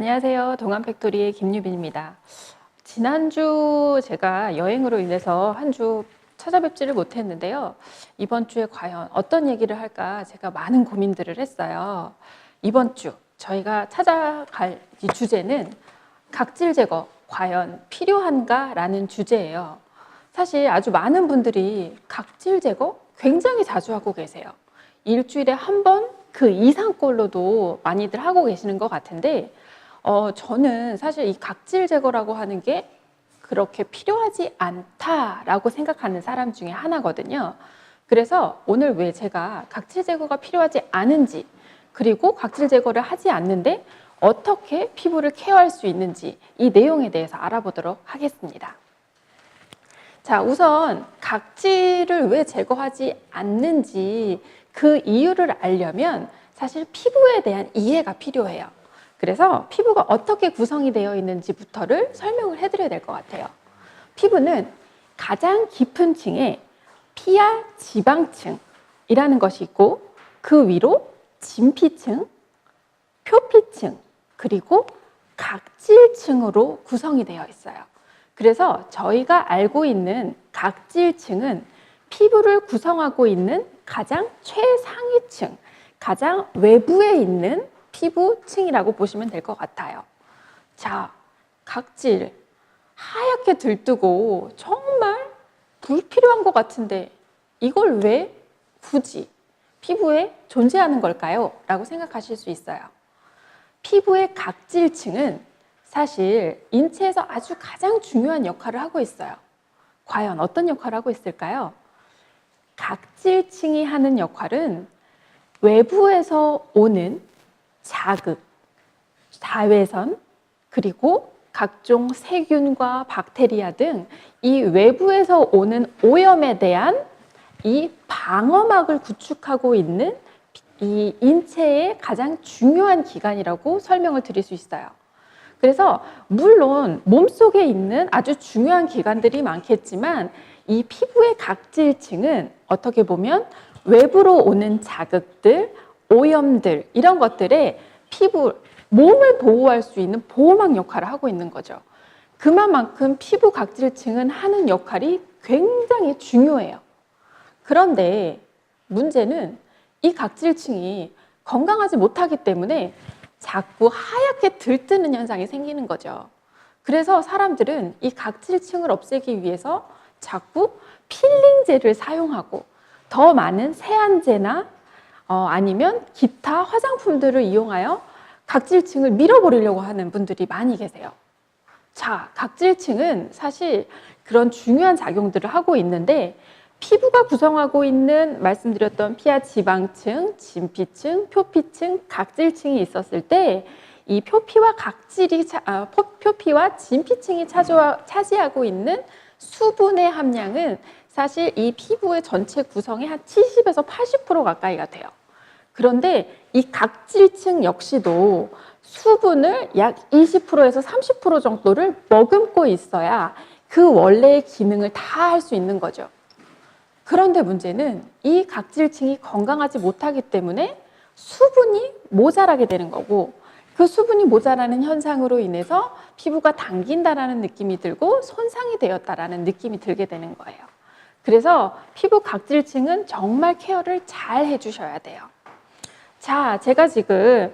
안녕하세요. 동안팩토리의 김유빈입니다. 지난주 제가 여행으로 인해서 한 주 찾아뵙지를 못했는데요. 이번 주에 과연 어떤 얘기를 할까 제가 많은 고민들을 했어요. 이번 주 저희가 찾아갈 이 주제는 각질 제거 과연 필요한가? 라는 주제예요. 사실 아주 많은 분들이 각질 제거 굉장히 자주 하고 계세요. 일주일에 한 번 그 이상꼴로도 많이들 하고 계시는 것 같은데 저는 사실 이 각질 제거라고 하는 게 그렇게 필요하지 않다라고 생각하는 사람 중에 하나거든요. 그래서 오늘 왜 제가 각질 제거가 필요하지 않은지, 그리고 각질 제거를 하지 않는데 어떻게 피부를 케어할 수 있는지 이 내용에 대해서 알아보도록 하겠습니다. 자, 우선 각질을 왜 제거하지 않는지 그 이유를 알려면 사실 피부에 대한 이해가 필요해요. 그래서 피부가 어떻게 구성이 되어 있는지부터를 설명을 해드려야 될 것 같아요. 피부는 가장 깊은 층에 피하 지방층이라는 것이 있고 그 위로 진피층, 표피층, 그리고 각질층으로 구성이 되어 있어요. 그래서 저희가 알고 있는 각질층은 피부를 구성하고 있는 가장 최상위층, 가장 외부에 있는 피부층이라고 보시면 될 것 같아요. 자, 각질 하얗게 들뜨고 정말 불필요한 것 같은데 이걸 왜 굳이 피부에 존재하는 걸까요? 라고 생각하실 수 있어요. 피부의 각질층은 사실 인체에서 아주 가장 중요한 역할을 하고 있어요. 과연 어떤 역할을 하고 있을까요? 각질층이 하는 역할은 외부에서 오는 자극, 자외선, 그리고 각종 세균과 박테리아 등 이 외부에서 오는 오염에 대한 이 방어막을 구축하고 있는 이 인체의 가장 중요한 기관이라고 설명을 드릴 수 있어요. 그래서 물론 몸속에 있는 아주 중요한 기관들이 많겠지만 이 피부의 각질층은 어떻게 보면 외부로 오는 자극들, 오염들 이런 것들에 몸을 보호할 수 있는 보호막 역할을 하고 있는 거죠. 그만큼 피부 각질층은 하는 역할이 굉장히 중요해요. 그런데 문제는 이 각질층이 건강하지 못하기 때문에 자꾸 하얗게 들뜨는 현상이 생기는 거죠. 그래서 사람들은 이 각질층을 없애기 위해서 자꾸 필링제를 사용하고 더 많은 세안제나 아니면 기타 화장품들을 이용하여 각질층을 밀어버리려고 하는 분들이 많이 계세요. 자, 각질층은 사실 그런 중요한 작용들을 하고 있는데 피부가 구성하고 있는 말씀드렸던 피하 지방층, 진피층, 표피층, 각질층이 있었을 때 이 표피와 진피층이 차지하고 있는 수분의 함량은 사실 이 피부의 전체 구성의 한 70에서 80% 가까이가 돼요. 그런데 이 각질층 역시도 수분을 약 20%에서 30% 정도를 머금고 있어야 그 원래의 기능을 다 할 수 있는 거죠. 그런데 문제는 이 각질층이 건강하지 못하기 때문에 수분이 모자라게 되는 거고 그 수분이 모자라는 현상으로 인해서 피부가 당긴다라는 느낌이 들고 손상이 되었다라는 느낌이 들게 되는 거예요. 그래서 피부 각질층은 정말 케어를 잘 해주셔야 돼요. 자, 제가 지금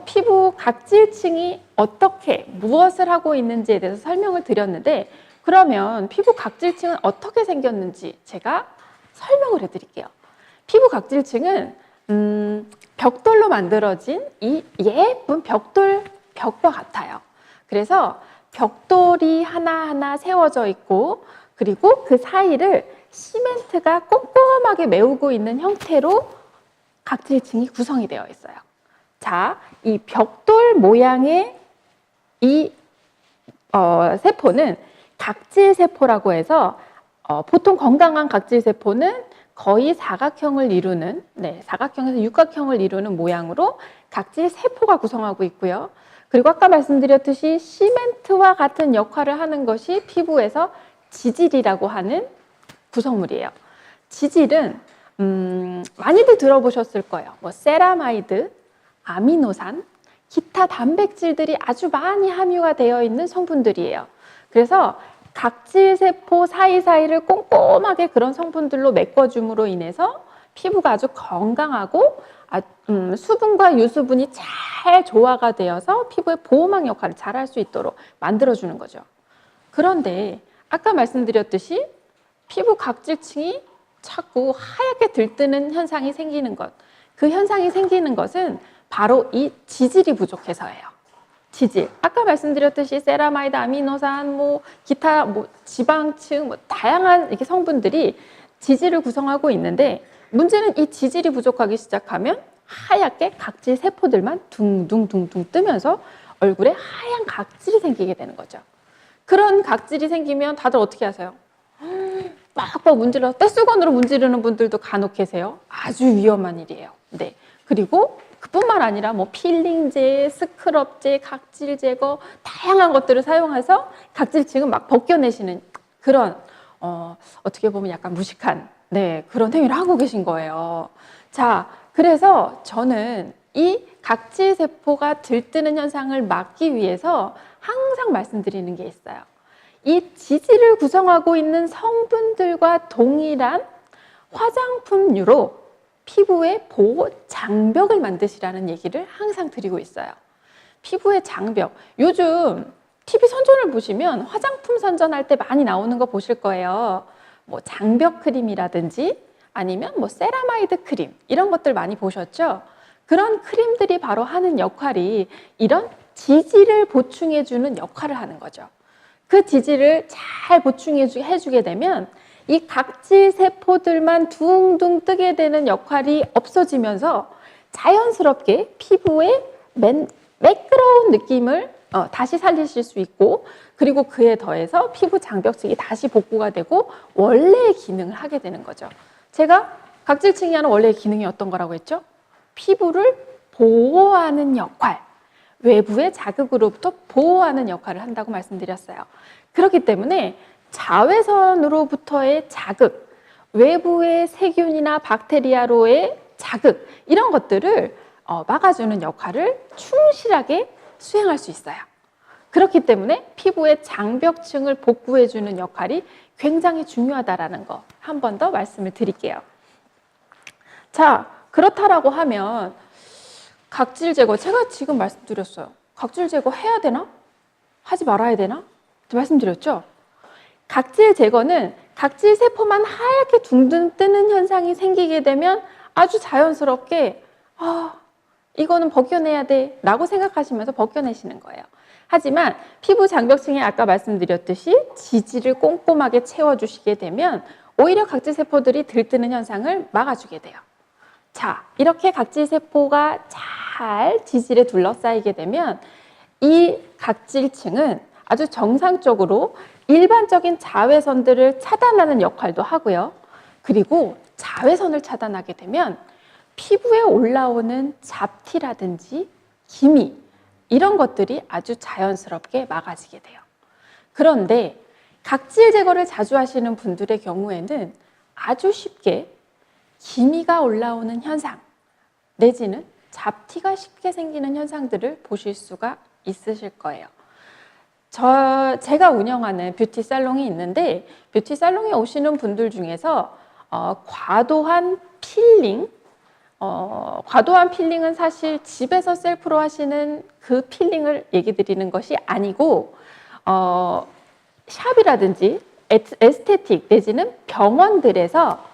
피부 각질층이 어떻게 무엇을 하고 있는지에 대해서 설명을 드렸는데 그러면 피부 각질층은 어떻게 생겼는지 제가 설명을 해드릴게요. 피부 각질층은 벽돌로 만들어진 이 예쁜 벽과 같아요. 그래서 벽돌이 하나하나 세워져 있고 그리고 그 사이를 시멘트가 꼼꼼하게 메우고 있는 형태로 각질층이 구성이 되어 있어요. 자, 이 벽돌 모양의 이 세포는 각질세포라고 해서 보통 건강한 각질세포는 거의 사각형을 이루는, 사각형에서 육각형을 이루는 모양으로 각질세포가 구성하고 있고요. 그리고 아까 말씀드렸듯이 시멘트와 같은 역할을 하는 것이 피부에서 지질이라고 하는 구성물이에요. 지질은 많이들 들어보셨을 거예요. 뭐 세라마이드, 아미노산, 기타 단백질들이 아주 많이 함유가 되어 있는 성분들이에요. 그래서 각질세포 사이사이를 꼼꼼하게 그런 성분들로 메꿔줌으로 인해서 피부가 아주 건강하고 수분과 유수분이 잘 조화가 되어서 피부의 보호막 역할을 잘 할 수 있도록 만들어주는 거죠. 그런데 아까 말씀드렸듯이 피부 각질층이 자꾸 하얗게 들뜨는 현상이 생기는 것, 그 현상이 생기는 것은 바로 이 지질이 부족해서예요. 지질. 아까 말씀드렸듯이 세라마이드, 아미노산, 기타 지방층, 다양한 이렇게 성분들이 지질을 구성하고 있는데 문제는 이 지질이 부족하기 시작하면 하얗게 각질 세포들만 둥둥둥둥 뜨면서 얼굴에 하얀 각질이 생기게 되는 거죠. 그런 각질이 생기면 다들 어떻게 하세요? 빡빡 문질러 떼수건으로 문지르는 분들도 간혹 계세요. 아주 위험한 일이에요. 네. 그리고 그뿐만 아니라 필링제, 스크럽제, 각질 제거 다양한 것들을 사용해서 각질층을 막 벗겨내시는 그런 어떻게 보면 약간 무식한 그런 행위를 하고 계신 거예요. 자, 그래서 저는 이 각질 세포가 들뜨는 현상을 막기 위해서 항상 말씀드리는 게 있어요. 이 지질을 구성하고 있는 성분들과 동일한 화장품류로 피부의 보호 장벽을 만드시라는 얘기를 항상 드리고 있어요. 피부의 장벽. 요즘 TV 선전을 보시면 화장품 선전할 때 많이 나오는 거 보실 거예요. 장벽 크림이라든지 아니면 세라마이드 크림 이런 것들 많이 보셨죠? 그런 크림들이 바로 하는 역할이 이런 지질을 보충해 주는 역할을 하는 거죠. 그 지질을 잘 보충해 주게 되면 이 각질 세포들만 둥둥 뜨게 되는 역할이 없어지면서 자연스럽게 피부의 매끄러운 느낌을 다시 살리실 수 있고 그리고 그에 더해서 피부 장벽층이 다시 복구가 되고 원래의 기능을 하게 되는 거죠. 제가 각질층이 하는 원래의 기능이 어떤 거라고 했죠? 피부를 보호하는 역할, 외부의 자극으로부터 보호하는 역할을 한다고 말씀드렸어요. 그렇기 때문에 자외선으로부터의 자극, 외부의 세균이나 박테리아로의 자극 이런 것들을 막아주는 역할을 충실하게 수행할 수 있어요. 그렇기 때문에 피부의 장벽층을 복구해주는 역할이 굉장히 중요하다는 거 한 번 더 말씀을 드릴게요. 자, 그렇다라고 하면 각질 제거, 제가 지금 말씀드렸어요. 각질 제거 해야 되나? 하지 말아야 되나? 말씀드렸죠? 각질 제거는 각질 세포만 하얗게 둥둥 뜨는 현상이 생기게 되면 아주 자연스럽게 이거는 벗겨내야 돼 라고 생각하시면서 벗겨내시는 거예요. 하지만 피부 장벽층에 아까 말씀드렸듯이 지질을 꼼꼼하게 채워주시게 되면 오히려 각질 세포들이 들뜨는 현상을 막아주게 돼요. 자, 이렇게 각질 세포가 잘 지질에 둘러싸이게 되면 이 각질층은 아주 정상적으로 일반적인 자외선들을 차단하는 역할도 하고요. 그리고 자외선을 차단하게 되면 피부에 올라오는 잡티라든지 기미 이런 것들이 아주 자연스럽게 막아지게 돼요. 그런데 각질 제거를 자주 하시는 분들의 경우에는 아주 쉽게 기미가 올라오는 현상 내지는 잡티가 쉽게 생기는 현상들을 보실 수가 있으실 거예요. 제가 운영하는 뷰티 살롱이 있는데 뷰티 살롱에 오시는 분들 중에서 과도한 필링은 사실 집에서 셀프로 하시는 그 필링을 얘기 드리는 것이 아니고 샵이라든지 에스테틱 내지는 병원들에서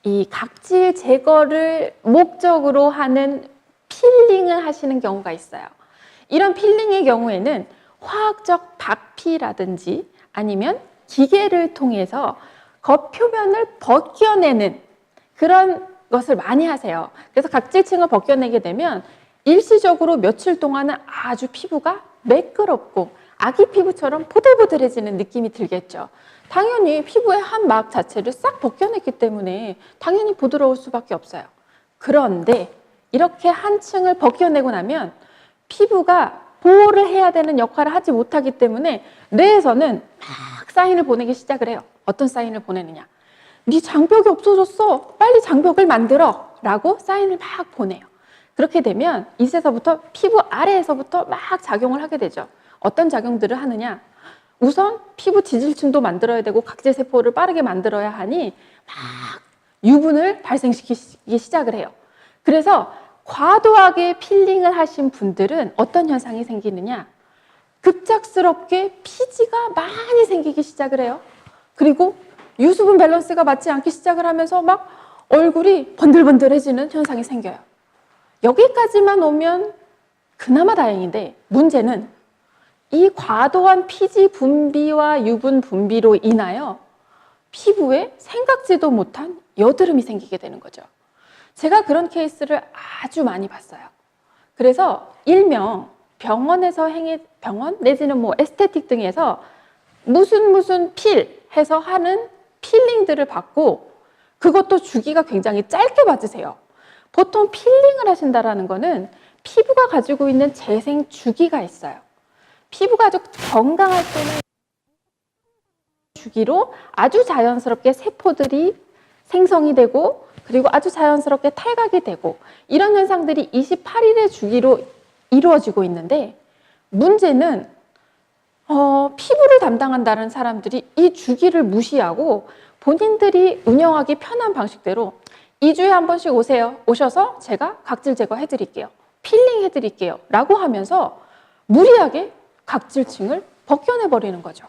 이 각질 제거를 목적으로 하는 필링을 하시는 경우가 있어요. 이런 필링의 경우에는 화학적 박피라든지 아니면 기계를 통해서 겉표면을 벗겨내는 그런 것을 많이 하세요. 그래서 각질층을 벗겨내게 되면 일시적으로 며칠 동안은 아주 피부가 매끄럽고 아기 피부처럼 보들보들해지는 느낌이 들겠죠. 당연히 피부의 한 막 자체를 싹 벗겨냈기 때문에 당연히 부드러울 수밖에 없어요. 그런데 이렇게 한 층을 벗겨내고 나면 피부가 보호를 해야 되는 역할을 하지 못하기 때문에 뇌에서는 막 사인을 보내기 시작을 해요. 어떤 사인을 보내느냐. 네 장벽이 없어졌어. 빨리 장벽을 만들어. 라고 사인을 막 보내요. 그렇게 되면 이제서부터 피부 아래에서부터 막 작용을 하게 되죠. 어떤 작용들을 하느냐? 우선 피부 지질층도 만들어야 되고 각질 세포를 빠르게 만들어야 하니 막 유분을 발생시키기 시작을 해요. 그래서 과도하게 필링을 하신 분들은 어떤 현상이 생기느냐? 급작스럽게 피지가 많이 생기기 시작을 해요. 그리고 유수분 밸런스가 맞지 않기 시작을 하면서 막 얼굴이 번들번들해지는 현상이 생겨요. 여기까지만 오면 그나마 다행인데 문제는 이 과도한 피지 분비와 유분 분비로 인하여 피부에 생각지도 못한 여드름이 생기게 되는 거죠. 제가 그런 케이스를 아주 많이 봤어요. 그래서 일명 병원 내지는 뭐 에스테틱 등에서 무슨 필 해서 하는 필링들을 받고 그것도 주기가 굉장히 짧게 받으세요. 보통 필링을 하신다라는 거는 피부가 가지고 있는 재생 주기가 있어요. 피부가 아주 건강할 때는 주기로 아주 자연스럽게 세포들이 생성이 되고 그리고 아주 자연스럽게 탈각이 되고 이런 현상들이 28일의 주기로 이루어지고 있는데 문제는 피부를 담당한다는 사람들이 이 주기를 무시하고 본인들이 운영하기 편한 방식대로 2주에 한 번씩 오셔서 제가 각질 제거해 드릴게요. 필링 해 드릴게요. 라고 하면서 무리하게 각질층을 벗겨내 버리는 거죠.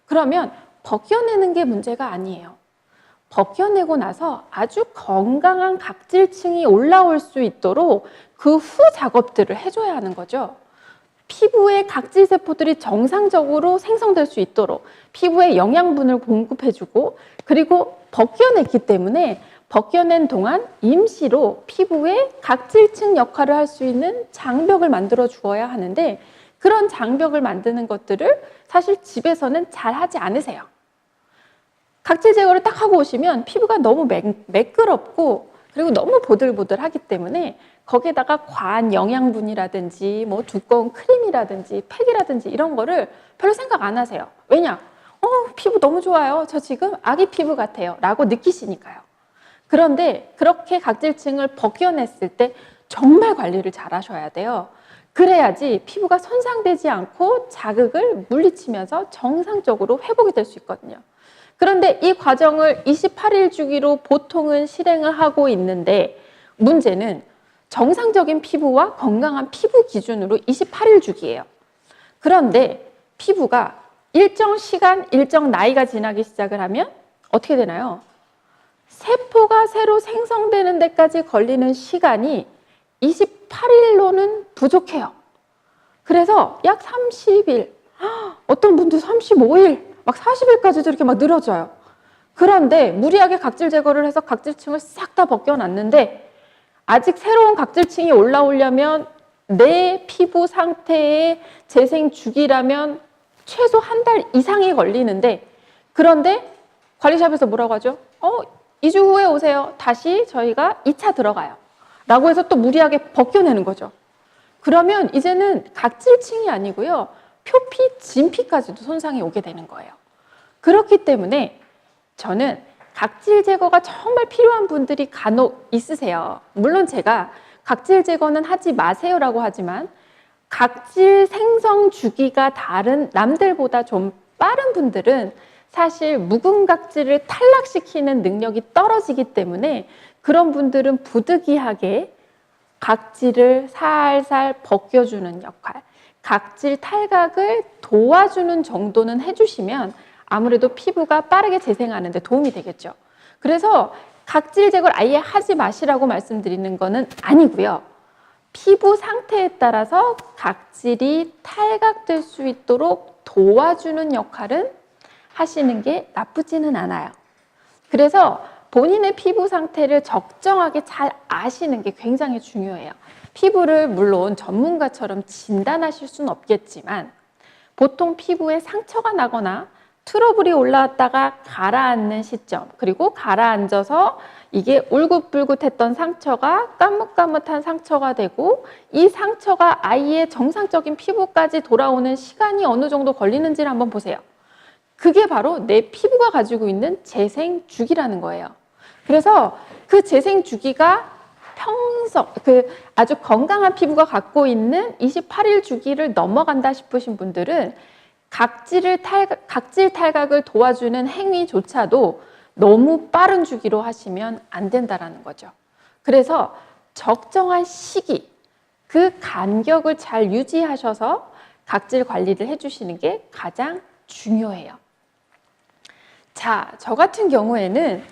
그러면 벗겨내는 게 문제가 아니에요. 벗겨내고 나서 아주 건강한 각질층이 올라올 수 있도록 그 후 작업들을 해줘야 하는 거죠. 피부에 각질 세포들이 정상적으로 생성될 수 있도록 피부에 영양분을 공급해주고 그리고 벗겨냈기 때문에 벗겨낸 동안 임시로 피부에 각질층 역할을 할 수 있는 장벽을 만들어 주어야 하는데 그런 장벽을 만드는 것들을 사실 집에서는 잘 하지 않으세요. 각질 제거를 딱 하고 오시면 피부가 너무 매끄럽고 그리고 너무 보들보들하기 때문에 거기에다가 과한 영양분이라든지 뭐 두꺼운 크림이라든지 팩이라든지 이런 거를 별로 생각 안 하세요. 왜냐? 피부 너무 좋아요. 저 지금 아기 피부 같아요. 라고 느끼시니까요. 그런데 그렇게 각질층을 벗겨냈을 때 정말 관리를 잘 하셔야 돼요. 그래야지 피부가 손상되지 않고 자극을 물리치면서 정상적으로 회복이 될 수 있거든요. 그런데 이 과정을 28일 주기로 보통은 실행을 하고 있는데 문제는 정상적인 피부와 건강한 피부 기준으로 28일 주기예요. 그런데 피부가 일정 시간, 일정 나이가 지나기 시작을 하면 어떻게 되나요? 세포가 새로 생성되는 데까지 걸리는 시간이 28일로는 부족해요. 그래서 약 30일, 어떤 분들 35일, 막 40일까지도 이렇게 막 늘어져요. 그런데 무리하게 각질 제거를 해서 각질층을 싹 다 벗겨놨는데 아직 새로운 각질층이 올라오려면 내 피부 상태의 재생 주기라면 최소 한 달 이상이 걸리는데 그런데 관리샵에서 뭐라고 하죠? 2주 후에 오세요. 다시 저희가 2차 들어가요. 라고 해서 또 무리하게 벗겨내는 거죠. 그러면 이제는 각질층이 아니고요. 표피, 진피까지도 손상이 오게 되는 거예요. 그렇기 때문에 저는 각질 제거가 정말 필요한 분들이 간혹 있으세요. 물론 제가 각질 제거는 하지 마세요라고 하지만 각질 생성 주기가 다른 남들보다 좀 빠른 분들은 사실 묵은 각질을 탈락시키는 능력이 떨어지기 때문에 그런 분들은 부득이하게 각질을 살살 벗겨주는 역할, 각질 탈각을 도와주는 정도는 해주시면 아무래도 피부가 빠르게 재생하는 데 도움이 되겠죠. 그래서 각질 제거를 아예 하지 마시라고 말씀드리는 거는 아니고요. 피부 상태에 따라서 각질이 탈각될 수 있도록 도와주는 역할은 하시는 게 나쁘지는 않아요. 그래서 본인의 피부 상태를 적정하게 잘 아시는 게 굉장히 중요해요. 피부를 물론 전문가처럼 진단하실 수는 없겠지만 보통 피부에 상처가 나거나 트러블이 올라왔다가 가라앉는 시점, 그리고 가라앉아서 이게 울긋불긋했던 상처가 까뭇까뭇한 상처가 되고 이 상처가 아이의 정상적인 피부까지 돌아오는 시간이 어느 정도 걸리는지를 한번 보세요. 그게 바로 내 피부가 가지고 있는 재생 주기라는 거예요. 그래서 그 재생 주기가 아주 건강한 피부가 갖고 있는 28일 주기를 넘어간다 싶으신 분들은 각질 탈각을 도와주는 행위조차도 너무 빠른 주기로 하시면 안 된다라는 거죠. 그래서 적정한 시기, 그 간격을 잘 유지하셔서 각질 관리를 해주시는 게 가장 중요해요. 자, 저 같은 경우에는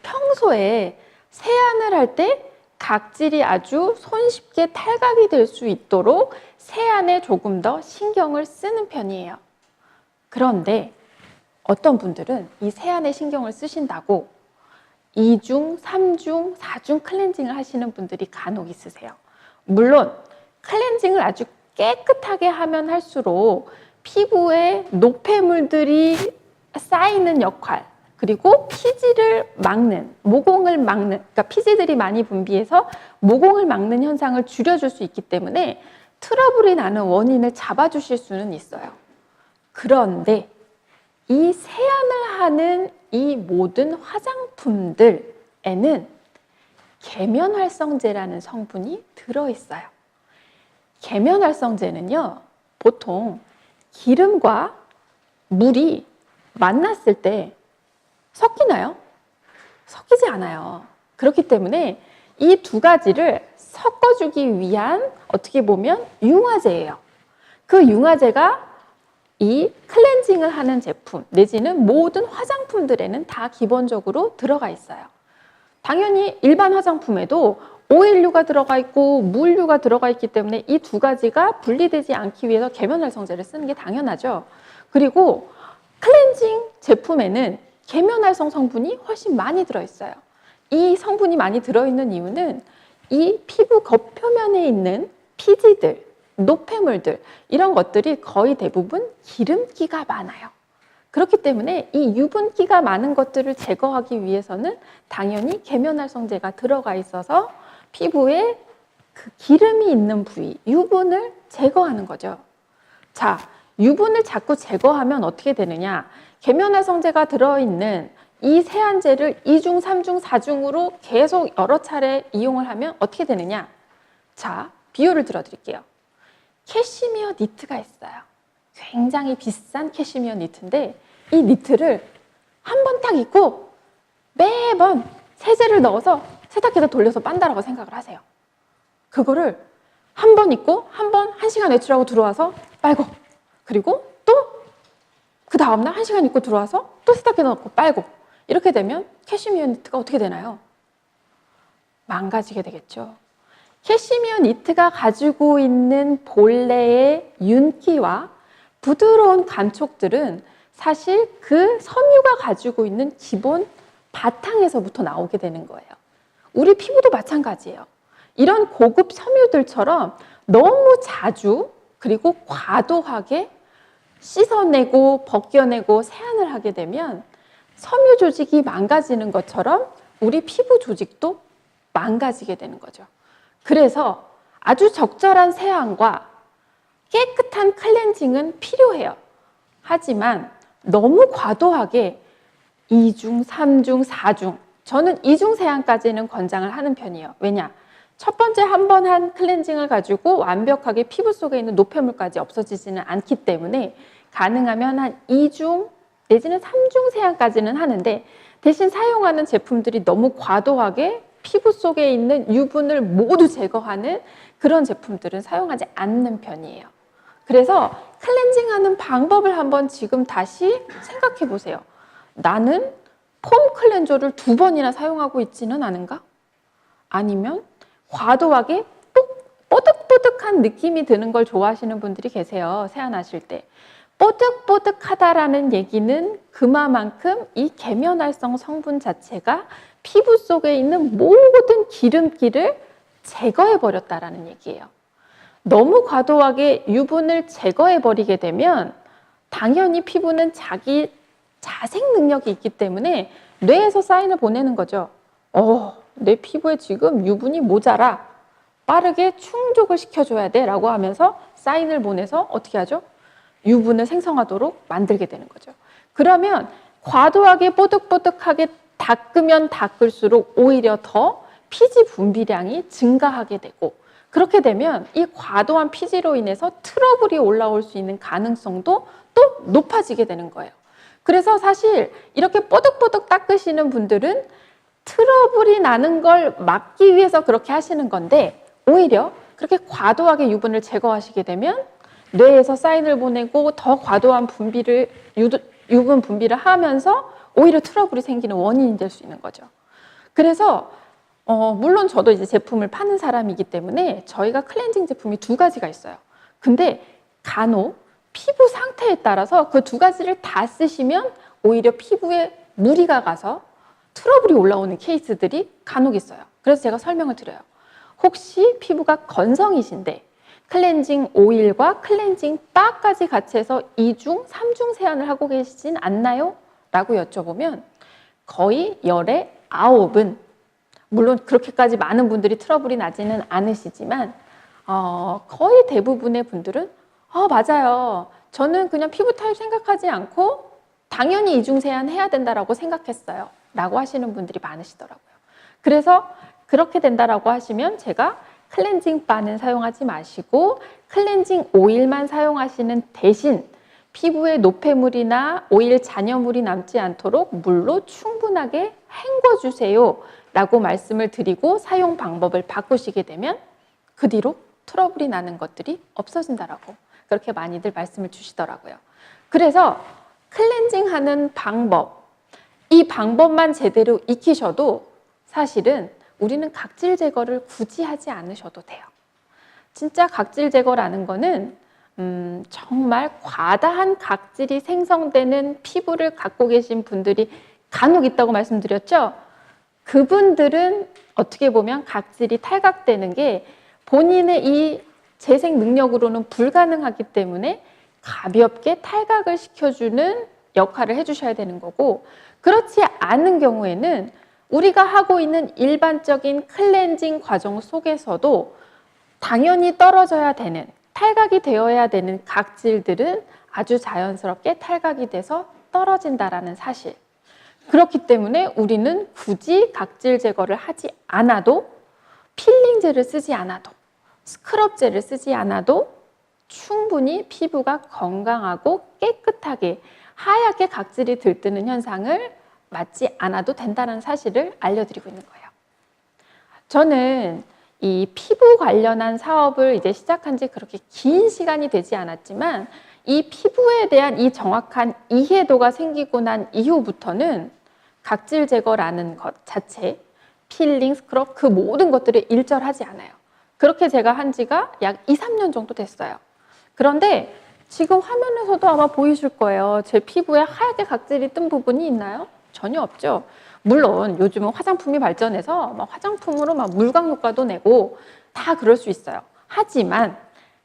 평소에 세안을 할 때 각질이 아주 손쉽게 탈각이 될 수 있도록 세안에 조금 더 신경을 쓰는 편이에요. 그런데 어떤 분들은 이 세안에 신경을 쓰신다고 2중, 3중, 4중 클렌징을 하시는 분들이 간혹 있으세요. 물론 클렌징을 아주 깨끗하게 하면 할수록 피부에 노폐물들이 쌓이는 역할, 그리고 피지를 막는, 모공을 막는, 그러니까 피지들이 많이 분비해서 모공을 막는 현상을 줄여줄 수 있기 때문에 트러블이 나는 원인을 잡아주실 수는 있어요. 그런데 이 세안을 하는 이 모든 화장품들에는 계면활성제라는 성분이 들어있어요. 계면활성제는요, 보통 기름과 물이 만났을 때 섞이나요? 섞이지 않아요. 그렇기 때문에 이 두 가지를 섞어주기 위한 어떻게 보면 융화제예요. 그 융화제가 이 클렌징을 하는 제품 내지는 모든 화장품들에는 다 기본적으로 들어가 있어요. 당연히 일반 화장품에도 오일류가 들어가 있고 물류가 들어가 있기 때문에 이 두 가지가 분리되지 않기 위해서 계면활성제를 쓰는 게 당연하죠. 그리고 클렌징 제품에는 계면활성 성분이 훨씬 많이 들어있어요. 이 성분이 많이 들어있는 이유는 이 피부 겉표면에 있는 피지들, 노폐물들 이런 것들이 거의 대부분 기름기가 많아요. 그렇기 때문에 이 유분기가 많은 것들을 제거하기 위해서는 당연히 계면활성제가 들어가 있어서 피부에 그 기름이 있는 부위, 유분을 제거하는 거죠. 자, 유분을 자꾸 제거하면 어떻게 되느냐? 계면활성제가 들어있는 이 세안제를 2중, 3중, 4중으로 계속 여러 차례 이용을 하면 어떻게 되느냐? 자, 비유를 들어드릴게요. 캐시미어 니트가 있어요. 굉장히 비싼 캐시미어 니트인데 이 니트를 한 번 딱 입고 매번 세제를 넣어서 세탁기에다 돌려서 빤다라고 생각을 하세요. 그거를 한 번 입고 한 번 1시간 외출하고 들어와서 빨고 그리고 또 그 다음날 1시간 입고 들어와서 또 세탁기에 넣고 빨고 이렇게 되면 캐시미어 니트가 어떻게 되나요? 망가지게 되겠죠. 캐시미어 니트가 가지고 있는 본래의 윤기와 부드러운 감촉들은 사실 그 섬유가 가지고 있는 기본 바탕에서부터 나오게 되는 거예요. 우리 피부도 마찬가지예요. 이런 고급 섬유들처럼 너무 자주 그리고 과도하게 씻어내고 벗겨내고 세안을 하게 되면 섬유 조직이 망가지는 것처럼 우리 피부 조직도 망가지게 되는 거죠. 그래서 아주 적절한 세안과 깨끗한 클렌징은 필요해요. 하지만 너무 과도하게 2중, 3중, 4중 저는 2중 세안까지는 권장을 하는 편이에요. 왜냐? 첫 번째 한 번 한 클렌징을 가지고 완벽하게 피부 속에 있는 노폐물까지 없어지지는 않기 때문에 가능하면 한 2중 내지는 3중 세안까지는 하는데 대신 사용하는 제품들이 너무 과도하게 피부 속에 있는 유분을 모두 제거하는 그런 제품들은 사용하지 않는 편이에요. 그래서 클렌징하는 방법을 한번 지금 다시 생각해 보세요. 나는 폼 클렌저를 2번이나 사용하고 있지는 않은가? 아니면 과도하게 뽀득뽀득한 느낌이 드는 걸 좋아하시는 분들이 계세요. 세안하실 때. 뽀득뽀득하다라는 얘기는 그만큼 이 계면활성 성분 자체가 피부 속에 있는 모든 기름기를 제거해 버렸다라는 얘기예요. 너무 과도하게 유분을 제거해 버리게 되면 당연히 피부는 자기 자생 능력이 있기 때문에 뇌에서 사인을 보내는 거죠. 내 피부에 지금 유분이 모자라. 빠르게 충족을 시켜줘야 돼 라고 하면서 사인을 보내서 어떻게 하죠? 유분을 생성하도록 만들게 되는 거죠. 그러면 과도하게 뽀득뽀득하게 닦으면 닦을수록 오히려 더 피지 분비량이 증가하게 되고, 그렇게 되면 이 과도한 피지로 인해서 트러블이 올라올 수 있는 가능성도 또 높아지게 되는 거예요. 그래서 사실 이렇게 뽀득뽀득 닦으시는 분들은 트러블이 나는 걸 막기 위해서 그렇게 하시는 건데, 오히려 그렇게 과도하게 유분을 제거하시게 되면 뇌에서 사인을 보내고 더 과도한 유분 분비를 하면서 오히려 트러블이 생기는 원인이 될 수 있는 거죠. 그래서 물론 저도 이제 제품을 파는 사람이기 때문에 저희가 클렌징 제품이 두 가지가 있어요. 근데 간혹 피부 상태에 따라서 그 두 가지를 다 쓰시면 오히려 피부에 무리가 가서 트러블이 올라오는 케이스들이 간혹 있어요. 그래서 제가 설명을 드려요. 혹시 피부가 건성이신데 클렌징 오일과 클렌징 바까지 같이 해서 2중, 3중 세안을 하고 계시진 않나요? 라고 여쭤보면 거의 열의 9은, 물론 그렇게까지 많은 분들이 트러블이 나지는 않으시지만 거의 대부분의 분들은 맞아요. 저는 그냥 피부 타입 생각하지 않고 당연히 이중 세안 해야 된다라고 생각했어요. 라고 하시는 분들이 많으시더라고요. 그래서 그렇게 된다라고 하시면 제가 클렌징 바는 사용하지 마시고 클렌징 오일만 사용하시는 대신 피부에 노폐물이나 오일 잔여물이 남지 않도록 물로 충분하게 헹궈주세요 라고 말씀을 드리고 사용 방법을 바꾸시게 되면 그 뒤로 트러블이 나는 것들이 없어진다라고 그렇게 많이들 말씀을 주시더라고요. 그래서 클렌징 하는 방법, 이 방법만 제대로 익히셔도 사실은 우리는 각질 제거를 굳이 하지 않으셔도 돼요. 진짜 각질 제거라는 거는 정말 과다한 각질이 생성되는 피부를 갖고 계신 분들이 간혹 있다고 말씀드렸죠. 그분들은 어떻게 보면 각질이 탈각되는 게 본인의 이 재생 능력으로는 불가능하기 때문에 가볍게 탈각을 시켜주는 역할을 해주셔야 되는 거고, 그렇지 않은 경우에는 우리가 하고 있는 일반적인 클렌징 과정 속에서도 당연히 떨어져야 되는, 탈각이 되어야 되는 각질들은 아주 자연스럽게 탈각이 돼서 떨어진다라는 사실. 그렇기 때문에 우리는 굳이 각질 제거를 하지 않아도, 필링제를 쓰지 않아도, 스크럽제를 쓰지 않아도 충분히 피부가 건강하고 깨끗하게 하얗게 각질이 들뜨는 현상을 맞지 않아도 된다는 사실을 알려드리고 있는 거예요. 저는 이 피부 관련한 사업을 이제 시작한 지 그렇게 긴 시간이 되지 않았지만 이 피부에 대한 이 정확한 이해도가 생기고 난 이후부터는 각질 제거라는 것 자체, 필링, 스크럽 그 모든 것들을 일절하지 않아요. 그렇게 제가 한 지가 약 2, 3년 정도 됐어요. 그런데 지금 화면에서도 아마 보이실 거예요. 제 피부에 하얗게 각질이 뜬 부분이 있나요? 전혀 없죠. 물론 요즘은 화장품이 발전해서 화장품으로 물광 효과도 내고 다 그럴 수 있어요. 하지만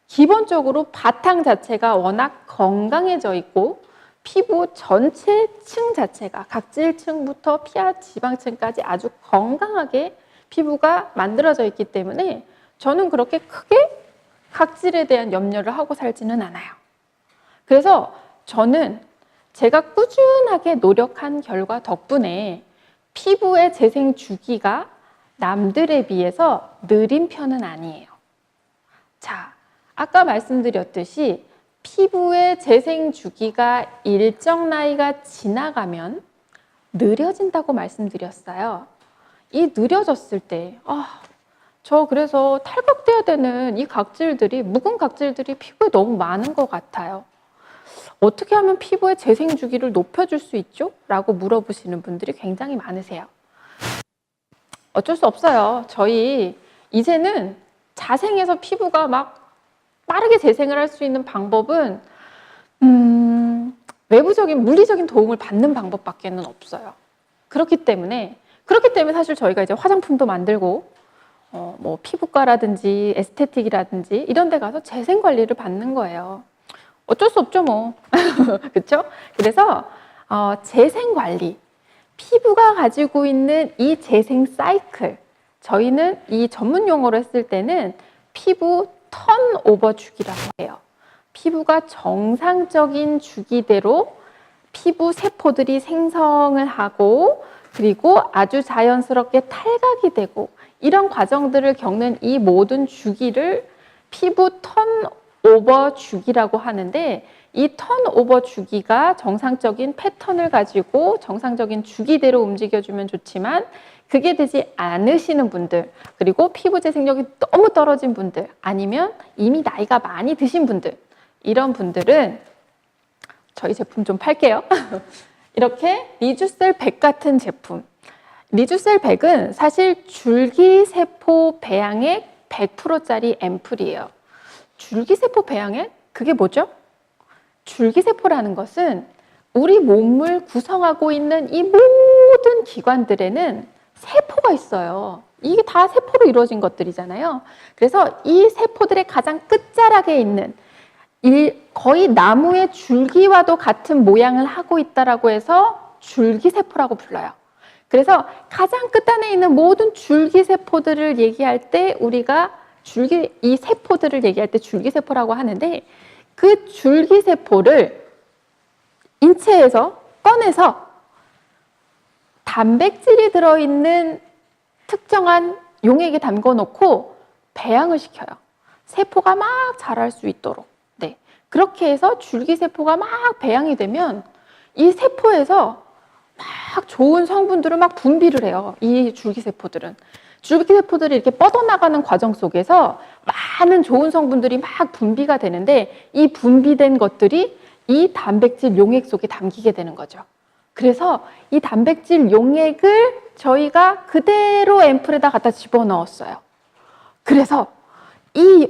기본적으로 바탕 자체가 워낙 건강해져 있고 피부 전체 층 자체가 각질층부터 피하 지방층까지 아주 건강하게 피부가 만들어져 있기 때문에 저는 그렇게 크게 각질에 대한 염려를 하고 살지는 않아요. 그래서 저는 제가 꾸준하게 노력한 결과 덕분에 피부의 재생 주기가 남들에 비해서 느린 편은 아니에요. 자, 아까 말씀드렸듯이 피부의 재생 주기가 일정 나이가 지나가면 느려진다고 말씀드렸어요. 이 느려졌을 때, 저 그래서 탈각돼야 되는 이 각질들이, 묵은 각질들이 피부에 너무 많은 것 같아요. 어떻게 하면 피부의 재생 주기를 높여줄 수 있죠? 라고 물어보시는 분들이 굉장히 많으세요. 어쩔 수 없어요. 저희 이제는 자생해서 피부가 빠르게 재생을 할 수 있는 방법은 외부적인 물리적인 도움을 받는 방법밖에는 없어요. 그렇기 때문에 사실 저희가 이제 화장품도 만들고 피부과라든지 에스테틱이라든지 이런 데 가서 재생 관리를 받는 거예요. 어쩔 수 없죠, 뭐. 그렇죠? 그래서 재생 관리, 피부가 가지고 있는 이 재생 사이클, 저희는 이 전문 용어로 했을 때는 피부 턴오버 주기라고 해요. 피부가 정상적인 주기대로 피부 세포들이 생성을 하고 그리고 아주 자연스럽게 탈각이 되고 이런 과정들을 겪는 이 모든 주기를 피부 턴오버 주기라고 하는데, 이 턴오버 주기가 정상적인 패턴을 가지고 정상적인 주기대로 움직여주면 좋지만 그게 되지 않으시는 분들, 그리고 피부 재생력이 너무 떨어진 분들, 아니면 이미 나이가 많이 드신 분들, 이런 분들은 저희 제품 좀 팔게요. 이렇게 리주셀 100 같은 제품. 리주셀 100은 사실 줄기세포 배양액 100%짜리 앰플이에요. 줄기세포 배양액? 그게 뭐죠? 줄기세포라는 것은 우리 몸을 구성하고 있는 이 모든 기관들에는 세포가 있어요. 이게 다 세포로 이루어진 것들이잖아요. 그래서 이 세포들의 가장 끝자락에 있는 거의 나무의 줄기와도 같은 모양을 하고 있다라고 해서 줄기세포라고 불러요. 그래서 가장 끝단에 있는 모든 줄기세포들을 얘기할 때 우리가 이 세포들을 얘기할 때 줄기세포라고 하는데, 그 줄기세포를 인체에서 꺼내서 단백질이 들어있는 특정한 용액에 담궈 놓고 배양을 시켜요. 세포가 막 자랄 수 있도록. 네. 그렇게 해서 줄기세포가 막 배양이 되면 이 세포에서 막 좋은 성분들을 막 분비를 해요. 이 줄기세포들은. 줄기세포들이 이렇게 뻗어나가는 과정 속에서 많은 좋은 성분들이 막 분비가 되는데, 이 분비된 것들이 이 단백질 용액 속에 담기게 되는 거죠. 그래서 이 단백질 용액을 저희가 그대로 앰플에다 갖다 집어넣었어요. 그래서 이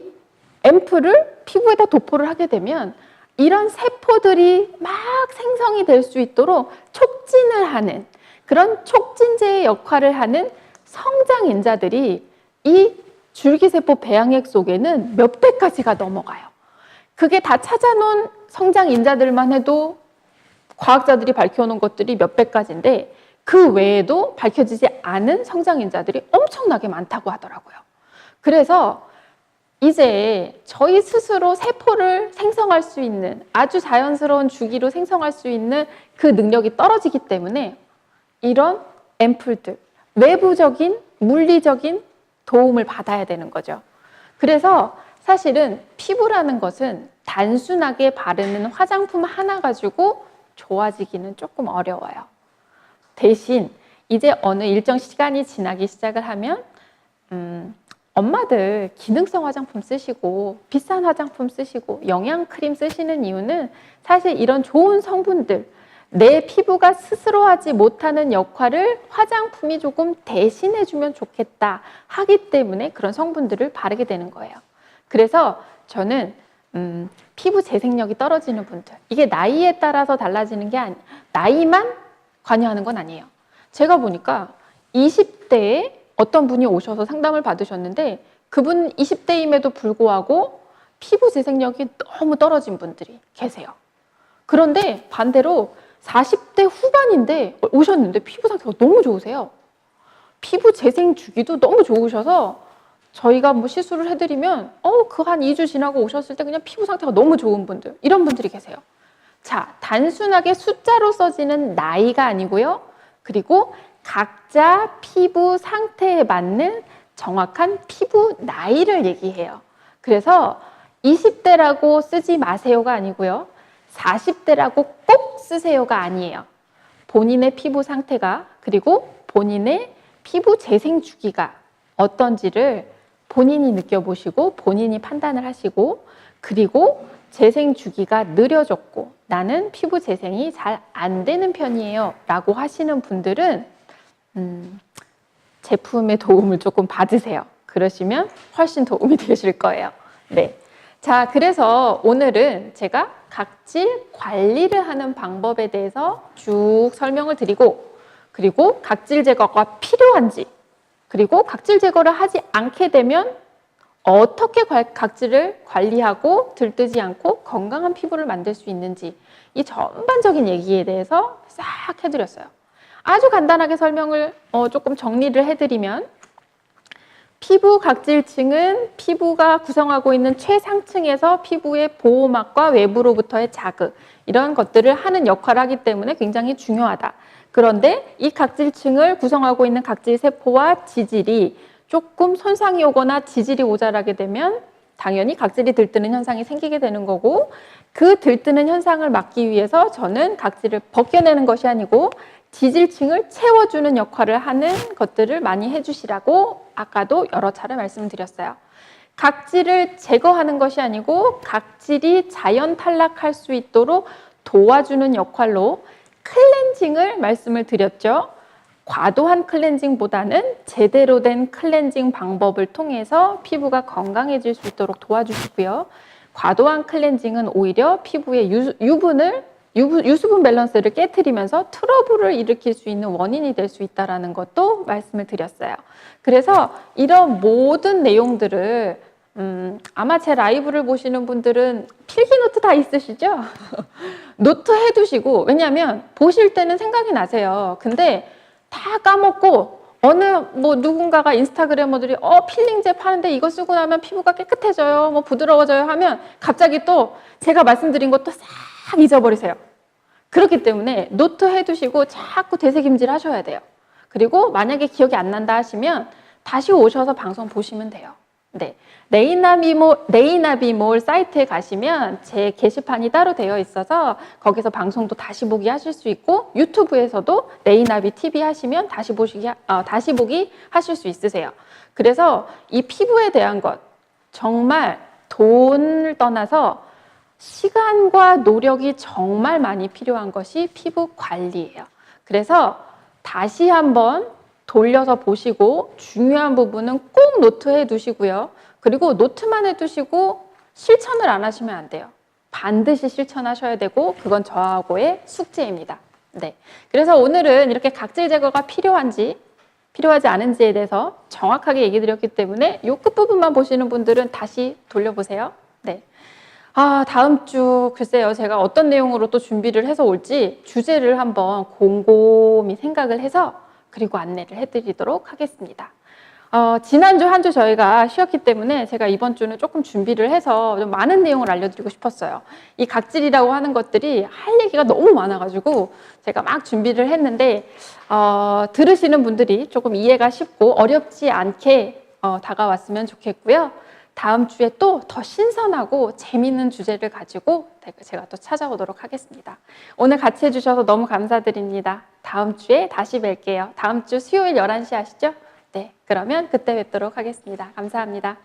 앰플을 피부에다 도포를 하게 되면 이런 세포들이 막 생성이 될 수 있도록 촉진을 하는, 그런 촉진제의 역할을 하는 성장인자들이 이 줄기세포 배양액 속에는 몇백 가지가 넘어가요. 그게 다 찾아놓은 성장인자들만 해도 과학자들이 밝혀놓은 것들이 몇백 가지인데, 그 외에도 밝혀지지 않은 성장인자들이 엄청나게 많다고 하더라고요. 그래서 이제 저희 스스로 세포를 생성할 수 있는, 아주 자연스러운 주기로 생성할 수 있는 그 능력이 떨어지기 때문에 이런 앰플들, 외부적인 물리적인 도움을 받아야 되는 거죠. 그래서 사실은 피부라는 것은 단순하게 바르는 화장품 하나 가지고 좋아지기는 조금 어려워요. 대신 이제 어느 일정 시간이 지나기 시작을 하면 엄마들 기능성 화장품 쓰시고 비싼 화장품 쓰시고 영양크림 쓰시는 이유는 사실 이런 좋은 성분들, 내 피부가 스스로 하지 못하는 역할을 화장품이 조금 대신해주면 좋겠다 하기 때문에 그런 성분들을 바르게 되는 거예요. 그래서 저는 피부 재생력이 떨어지는 분들, 이게 나이에 따라서 달라지는 게 나이만 관여하는 건 아니에요. 제가 보니까 20대에 어떤 분이 오셔서 상담을 받으셨는데, 그분 20대임에도 불구하고 피부 재생력이 너무 떨어진 분들이 계세요. 그런데 반대로 40대 후반인데 오셨는데 피부 상태가 너무 좋으세요. 피부 재생 주기도 너무 좋으셔서 저희가 뭐 시술을 해드리면 그 한 2주 지나고 오셨을 때 그냥 피부 상태가 너무 좋은 분들, 이런 분들이 계세요. 자, 단순하게 숫자로 써지는 나이가 아니고요. 그리고 각자 피부 상태에 맞는 정확한 피부 나이를 얘기해요. 그래서 20대라고 쓰지 마세요가 아니고요. 40대라고 꼭 쓰세요가 아니에요. 본인의 피부 상태가, 그리고 본인의 피부 재생 주기가 어떤지를 본인이 느껴보시고 본인이 판단을 하시고, 그리고 재생 주기가 느려졌고 나는 피부 재생이 잘 안 되는 편이에요 라고 하시는 분들은 제품의 도움을 조금 받으세요. 그러시면 훨씬 도움이 되실 거예요. 네. 자, 그래서 오늘은 제가 각질 관리를 하는 방법에 대해서 쭉 설명을 드리고, 그리고 각질 제거가 필요한지, 그리고 각질 제거를 하지 않게 되면 어떻게 각질을 관리하고 들뜨지 않고 건강한 피부를 만들 수 있는지, 이 전반적인 얘기에 대해서 싹 해드렸어요. 아주 간단하게 설명을 조금 정리를 해드리면, 피부 각질층은 피부가 구성하고 있는 최상층에서 피부의 보호막과 외부로부터의 자극, 이런 것들을 하는 역할을 하기 때문에 굉장히 중요하다. 그런데 이 각질층을 구성하고 있는 각질 세포와 지질이 조금 손상이 오거나 지질이 모자라게 되면 당연히 각질이 들뜨는 현상이 생기게 되는 거고, 그 들뜨는 현상을 막기 위해서 저는 각질을 벗겨내는 것이 아니고 지질층을 채워주는 역할을 하는 것들을 많이 해주시라고 아까도 여러 차례 말씀드렸어요. 각질을 제거하는 것이 아니고 각질이 자연 탈락할 수 있도록 도와주는 역할로 클렌징을 말씀을 드렸죠. 과도한 클렌징보다는 제대로 된 클렌징 방법을 통해서 피부가 건강해질 수 있도록 도와주시고요. 과도한 클렌징은 오히려 피부의 유수분 밸런스를 깨트리면서 트러블을 일으킬 수 있는 원인이 될 수 있다는 것도 말씀을 드렸어요. 그래서 이런 모든 내용들을 아마 제 라이브를 보시는 분들은 필기노트 다 있으시죠? 노트 해두시고, 왜냐하면 보실 때는 생각이 나세요. 근데 다 까먹고 어느 누군가가 인스타그래머들이 필링제 파는데 이거 쓰고 나면 피부가 깨끗해져요, 부드러워져요 하면 갑자기 또 제가 말씀드린 것도 싹 잊어버리세요. 그렇기 때문에 노트 해두시고 자꾸 되새김질 하셔야 돼요. 그리고 만약에 기억이 안 난다 하시면 다시 오셔서 방송 보시면 돼요. 네, 네이나비몰 사이트에 가시면 제 게시판이 따로 되어 있어서 거기서 방송도 다시 보기 하실 수 있고, 유튜브에서도 네이나비 TV 하시면 다시 보기 하실 수 있으세요. 그래서 이 피부에 대한 것, 정말 돈을 떠나서 시간과 노력이 정말 많이 필요한 것이 피부 관리예요. 그래서 다시 한번 돌려서 보시고 중요한 부분은 꼭 노트해 두시고요. 그리고 노트만 해두시고 실천을 안 하시면 안 돼요. 반드시 실천하셔야 되고, 그건 저하고의 숙제입니다. 네. 그래서 오늘은 이렇게 각질 제거가 필요한지 필요하지 않은지에 대해서 정확하게 얘기 드렸기 때문에 이 끝부분만 보시는 분들은 다시 돌려보세요. 네. 다음 주 글쎄요, 제가 어떤 내용으로 또 준비를 해서 올지 주제를 한번 곰곰이 생각을 해서 그리고 안내를 해드리도록 하겠습니다. 지난주 한 주 저희가 쉬었기 때문에 제가 이번 주는 조금 준비를 해서 좀 많은 내용을 알려드리고 싶었어요. 이 각질이라고 하는 것들이 할 얘기가 너무 많아가지고 제가 막 준비를 했는데 들으시는 분들이 조금 이해가 쉽고 어렵지 않게 다가왔으면 좋겠고요. 다음 주에 또 더 신선하고 재미있는 주제를 가지고 제가 또 찾아오도록 하겠습니다. 오늘 같이 해주셔서 너무 감사드립니다. 다음 주에 다시 뵐게요. 다음 주 수요일 11시 아시죠? 네, 그러면 그때 뵙도록 하겠습니다. 감사합니다.